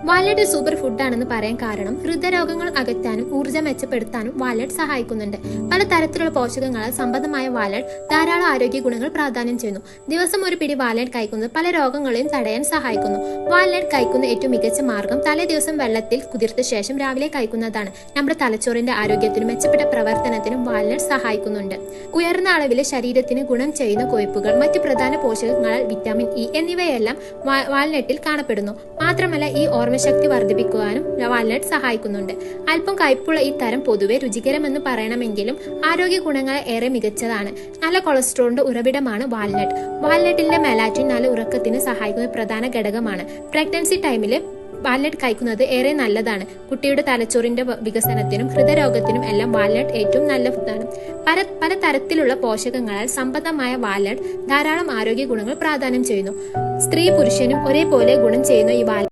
Walnut ഒരു super ഫുഡാണെന്ന് പറയാൻ കാരണം ഹൃദയരോഗങ്ങൾ അകറ്റാനും ഊർജ്ജം മെച്ചപ്പെടുത്താനും വാൽനട്ട് സഹായിക്കുന്നുണ്ട്. പല തരത്തിലുള്ള പോഷകങ്ങളാൽ സമ്പന്നമായ വാൽനട്ട് ധാരാളം ആരോഗ്യ ഗുണങ്ങൾ പ്രാധാന്യം ചെയ്യുന്നു. ദിവസം ഒരു പിടി വാൽനട്ട് കഴിക്കുന്നത് പല രോഗങ്ങളെയും തടയാൻ സഹായിക്കുന്നു. വാൽനട്ട് കഴിക്കുന്ന ഏറ്റവും മികച്ച മാർഗം തലേ ദിവസം വെള്ളത്തിൽ കുതിർത്ത ശേഷം രാവിലെ കഴിക്കുന്നതാണ്. നമ്മുടെ തലച്ചോറിന്റെ ആരോഗ്യത്തിനും മെച്ചപ്പെട്ട പ്രവർത്തനത്തിനും വാൽനട്ട് സഹായിക്കുന്നുണ്ട്. ഉയർന്ന അളവിലെ ശരീരത്തിന് ഗുണം ചെയ്യുന്ന കൊഴുപ്പുകൾ, മറ്റ് പ്രധാന പോഷകങ്ങളാൽ വിറ്റാമിൻ ഇ എന്നിവയെല്ലാം വാൽനട്ടിൽ കാണപ്പെടുന്നു. മാത്രമല്ല ഈ ഓർമ്മശക്തി വർദ്ധിപ്പിക്കുവാനും വാൽനട്ട് സഹായിക്കുന്നുണ്ട്. അല്പം കയ്പുള്ള ഈ തരം പൊതുവെ രുചികരമെന്ന് പറയണമെങ്കിലും ആരോഗ്യ ഗുണങ്ങൾ ഏറെ മികച്ചതാണ്. നല്ല കൊളസ്ട്രോളിന്റെ ഉറവിടമാണ് വാൽനട്ട്. വാൽനട്ടിലെ മെലാറ്റിൻ നല്ല ഉറക്കത്തിന് സഹായിക്കുന്ന പ്രധാന ഘടകമാണ്. പ്രഗ്നൻസി ടൈമിൽ വാൽനട്ട് കഴിക്കുന്നത് ഏറെ നല്ലതാണ്. കുട്ടിയുടെ തലച്ചോറിന്റെ വികസനത്തിനും ഹൃദയരോഗത്തിനും എല്ലാം വാൽനട്ട് ഏറ്റവും നല്ല ഫുഡാണ്. പല തരത്തിലുള്ള പോഷകങ്ങളാൽ സമ്പന്നമായ വാൽനട്ട് ധാരാളം ആരോഗ്യ ഗുണങ്ങൾ പ്രാധാന്യം ചെയ്യുന്നു. സ്ത്രീ പുരുഷനും ഒരേപോലെ ഗുണം ചെയ്യുന്ന ഈ വാൽനട്ട്